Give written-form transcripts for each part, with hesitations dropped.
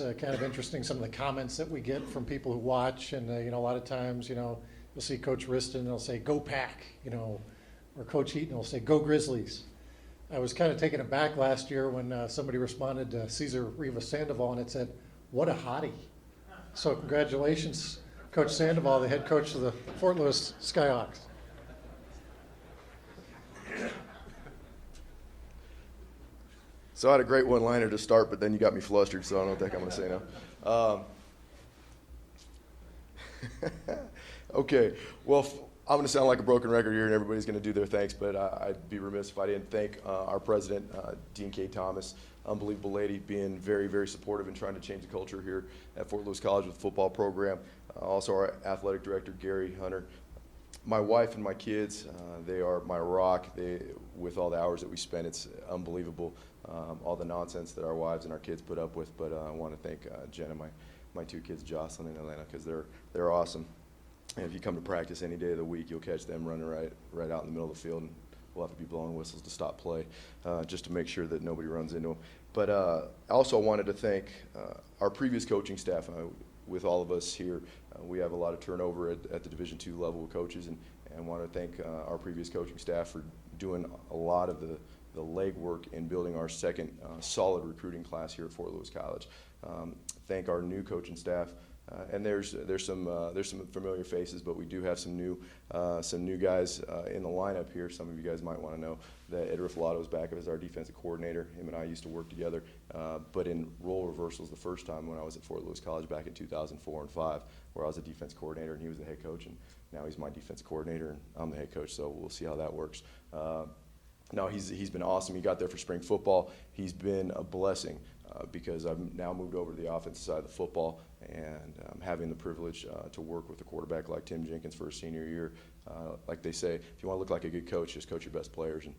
It's kind of interesting, some of the comments that we get from people who watch, and a lot of times, you'll see Coach Riston, they'll say, "Go Pack," or Coach Eaton will say, "Go Grizzlies." I was kind of taken aback last year when somebody responded to Cesar Rivas-Sandoval, and it said, "What a hottie." So congratulations, Coach Sandoval, the head coach of the Fort Lewis Skyhawks. So I had a great one-liner to start, but then you got me flustered, so I don't know what the heck I'm going to say now. Okay, well, I'm going to sound like a broken record here, and everybody's going to do their thanks, but I'd be remiss if I didn't thank our president, Dean K. Thomas, unbelievable lady, being very, very supportive and trying to change the culture here at Fort Lewis College with the football program. Also our athletic director, Gary Hunter. My wife and my kids, they are my rock. With all the hours that we spend, it's unbelievable, all the nonsense that our wives and our kids put up with. But I want to thank Jen and my two kids, Jocelyn and Atlanta, because they're awesome. And if you come to practice any day of the week, you'll catch them running right out in the middle of the field, and we'll have to be blowing whistles to stop play, just to make sure that nobody runs into them. But I also wanted to thank our previous coaching staff. With all of us here, we have a lot of turnover at the Division II level of coaches, and want to thank our previous coaching staff for doing a lot of the legwork in building our second solid recruiting class here at Fort Lewis College. Thank our new coaching staff, and there's some familiar faces, but we do have some new guys in the lineup here. Some of you guys might want to know that Ed Rifalato is back as our defensive coordinator. Him and I used to work together, but in role reversals the first time when I was at Fort Lewis College back in 2004 and 5, where I was a defense coordinator and he was the head coach, and now he's my defense coordinator and I'm the head coach. So we'll see how that works. No, he's been awesome. He got there for spring football. He's been a blessing because I've now moved over to the offensive side of the football, and having the privilege to work with a quarterback like Tim Jenkins for his senior year. Like they say, if you want to look like a good coach, just coach your best players, and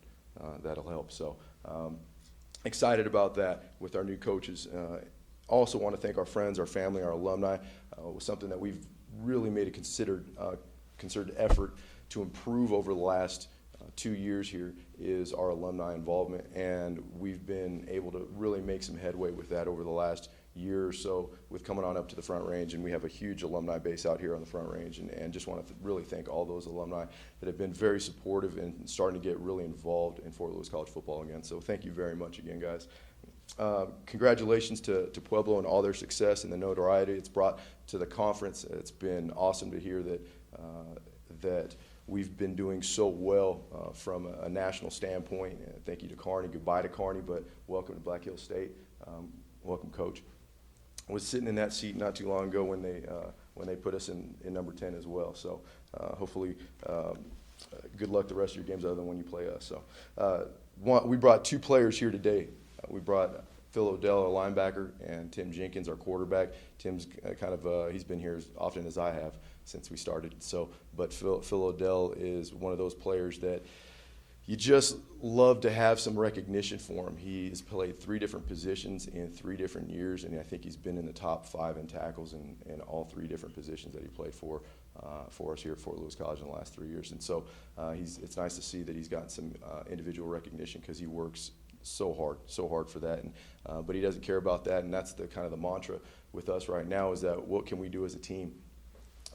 that'll help. So excited about that with our new coaches. Also want to thank our friends, our family, our alumni. It was something that we've really made a considered effort to improve over the last 2 years here is our alumni involvement, and we've been able to really make some headway with that over the last year or so with coming on up to the Front Range, and we have a huge alumni base out here on the Front Range, and just want to really thank all those alumni that have been very supportive and starting to get really involved in Fort Lewis College football again. So thank you very much again, guys. Congratulations to Pueblo and all their success and the notoriety it's brought to the conference. It's been awesome to hear that we've been doing so well from a national standpoint. Thank you to Kearney. Goodbye to Kearney, but welcome to Black Hills State. Welcome, Coach. I was sitting in that seat not too long ago when they put us in number 10 as well. So hopefully, good luck the rest of your games other than when you play us. So we brought two players here today. We brought Phil Odell, our linebacker, and Tim Jenkins, our quarterback. Tim's he's been here as often as I have since we started. So, but Phil Odell is one of those players that you just love to have some recognition for him. He's played 3 different positions in 3 different years, and I think he's been in the top 5 in tackles in all 3 different positions that he played for us here at Fort Lewis College in the last 3 years. And so it's nice to see that he's gotten some individual recognition because he works so hard for that. And but he doesn't care about that, and that's the kind of the mantra with us right now is that what can we do as a team?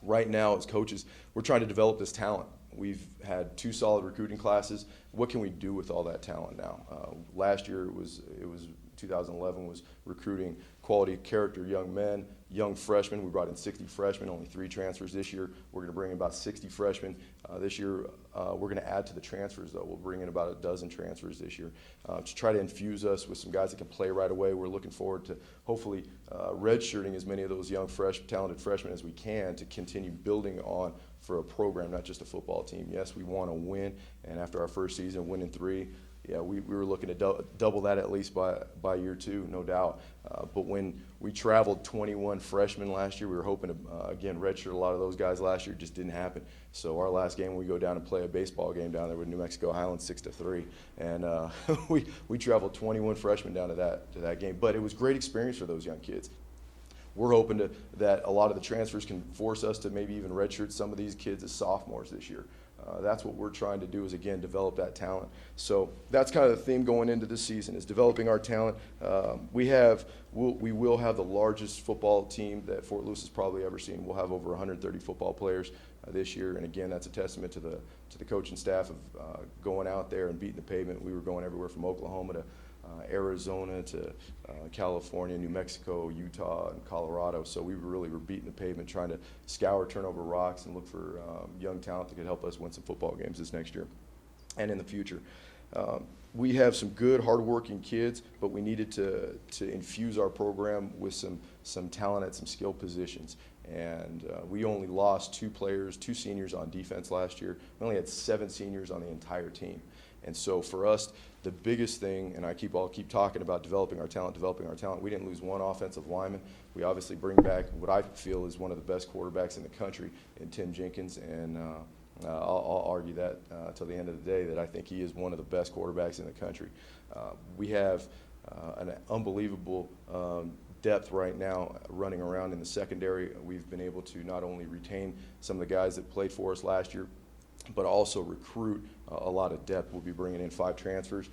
Right now, as coaches, we're trying to develop this talent. We've had 2 solid recruiting classes. What can we do with all that talent now? Last year, it was 2011 was recruiting quality character young men, young freshmen. We brought in 60 freshmen, only 3 transfers this year. We're going to bring in about 60 freshmen. This year, we're going to add to the transfers, though. We'll bring in about a dozen transfers this year to try to infuse us with some guys that can play right away. We're looking forward to hopefully redshirting as many of those young, talented freshmen as we can to continue building on for a program, not just a football team. Yes, we want to win, and after our first season, winning 3, yeah, we were looking to double that at least by year 2, no doubt. But when we traveled 21 freshmen last year, we were hoping to, again, redshirt a lot of those guys last year. It just didn't happen. So our last game, we go down and play a baseball game down there with New Mexico Highlands 6-3. And we traveled 21 freshmen down to that game. But it was a great experience for those young kids. We're hoping that a lot of the transfers can force us to maybe even redshirt some of these kids as sophomores this year. That's what we're trying to do is, again, develop that talent. So that's kind of the theme going into this season is developing our talent. We will have the largest football team that Fort Lewis has probably ever seen. We'll have over 130 football players this year. And again, that's a testament to the coaching staff of going out there and beating the pavement. We were going everywhere from Oklahoma to Arizona to California, New Mexico, Utah, and Colorado. So we really were beating the pavement, trying to scour, turn over rocks, and look for young talent that could help us win some football games this next year and in the future. We have some good, hardworking kids, but we needed to infuse our program with some talent at some skill positions. And we only lost 2 seniors on defense last year. We only had 7 seniors on the entire team. And so for us, the biggest thing, and I'll keep talking about developing our talent, we didn't lose 1 offensive lineman. We obviously bring back what I feel is one of the best quarterbacks in the country in Tim Jenkins, and I'll argue that till the end of the day that I think he is one of the best quarterbacks in the country. We have an unbelievable depth right now running around in the secondary. We've been able to not only retain some of the guys that played for us last year, but also recruit a lot of depth. We'll be bringing in 5 transfers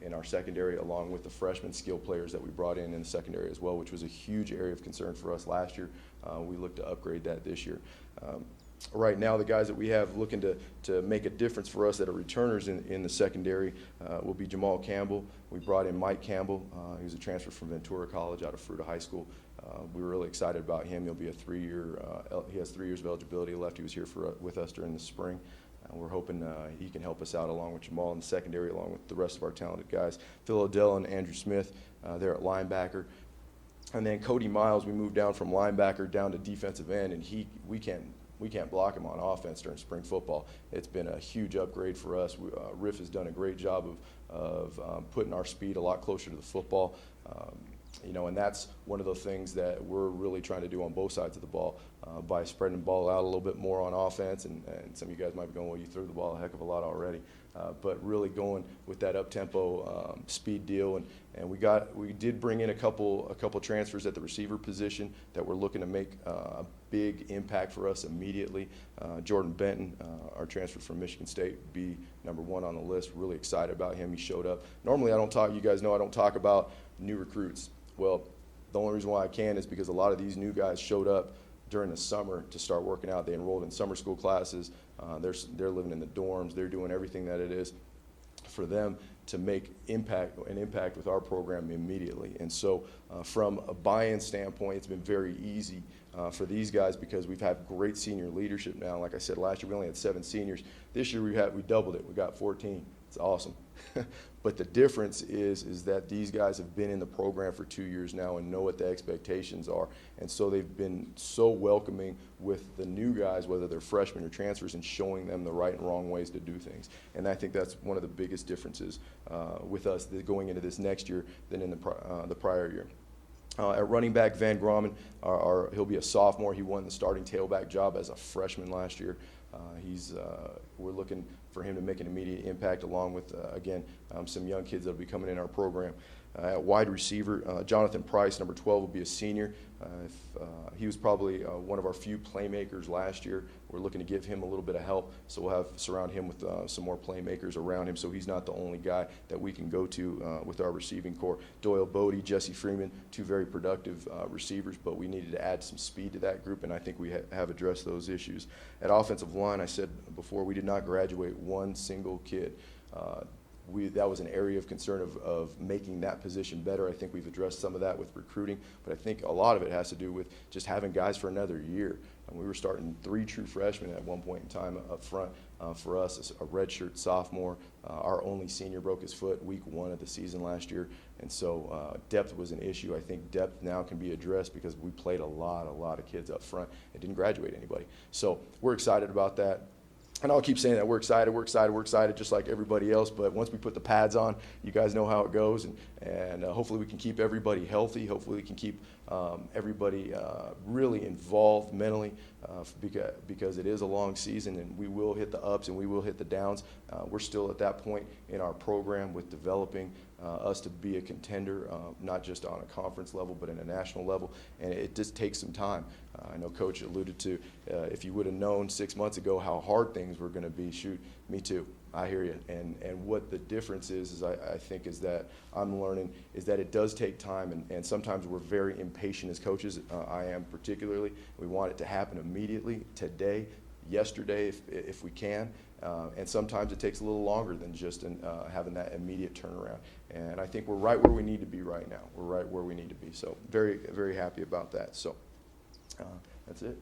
in our secondary, along with the freshman skill players that we brought in the secondary as well, which was a huge area of concern for us last year. We look to upgrade that this year. Right now, the guys that we have looking to make a difference for us that are returners in the secondary will be Jamal Campbell. We brought in Mike Campbell. He was a transfer from Ventura College out of Fruita High School. We were really excited about him. He'll be a 3-year. He has 3 years of eligibility left. He was here with us during the spring. We're hoping he can help us out along with Jamal in the secondary, along with the rest of our talented guys. Phil Odell and Andrew Smith, they're at linebacker. And then Cody Miles, we moved down from linebacker down to defensive end, and we can't block him on offense during spring football. It's been a huge upgrade for us. Riff has done a great job of putting our speed a lot closer to the football. And that's one of the things that we're really trying to do on both sides of the ball by spreading the ball out a little bit more on offense. And some of you guys might be going, well, you threw the ball a heck of a lot already. But really going with that up-tempo speed deal. And we did bring in a couple transfers at the receiver position that we're looking to make a big impact for us immediately. Jordan Benton, our transfer from Michigan State, be number 1 on the list. Really excited about him. He showed up. Normally you guys know I don't talk about new recruits. Well, the only reason why I can is because a lot of these new guys showed up during the summer to start working out. They enrolled in summer school classes. They're living in the dorms. They're doing everything that it is for them to make an impact with our program immediately. And so from a buy-in standpoint, it's been very easy for these guys because we've had great senior leadership now. Like I said, last year we only had 7 seniors. This year we doubled it. We got 14. It's awesome. But the difference is that these guys have been in the program for 2 years now and know what the expectations are. And so they've been so welcoming with the new guys, whether they're freshmen or transfers, and showing them the right and wrong ways to do things. And I think that's one of the biggest differences with us going into this next year than in the prior year. At running back, Van Grommen, he'll be a sophomore. He won the starting tailback job as a freshman last year. We're looking for him to make an immediate impact, along with, again, some young kids that will be coming in our program. At wide receiver, Jonathan Price, number 12, will be a senior. He was probably one of our few playmakers last year. We're looking to give him a little bit of help, so we'll surround him with some more playmakers around him, so he's not the only guy that we can go to with our receiving core. Doyle Bodie, Jesse Freeman, 2 very productive receivers, but we needed to add some speed to that group, and I think we have addressed those issues. At offensive line, I said before, we did not graduate 1 single kid. That was an area of concern of making that position better. I think we've addressed some of that with recruiting, but I think a lot of it has to do with just having guys for another year. And we were starting 3 true freshmen at one point in time up front. For us, as a redshirt sophomore, our only senior broke his foot week 1 of the season last year, and so depth was an issue. I think depth now can be addressed because we played a lot of kids up front and didn't graduate anybody. So we're excited about that. And I'll keep saying that we're excited just like everybody else. But once we put the pads on, you guys know how it goes. And hopefully we can keep everybody healthy. Hopefully we can keep everybody really involved mentally because it is a long season, and we will hit the ups and we will hit the downs. We're still at that point in our program with developing us to be a contender, not just on a conference level, but in a national level. And it just takes some time. I know Coach alluded to, if you would have known 6 months ago how hard things were going to be, shoot, me too. I hear you. And what the difference is I think is that I'm learning is that it does take time, and sometimes we're very impatient as coaches. I am particularly. We want it to happen immediately, today, yesterday, if we can. And sometimes it takes a little longer than just having that immediate turnaround. And I think we're right where we need to be right now. We're right where we need to be. So very, very happy about that. So that's it.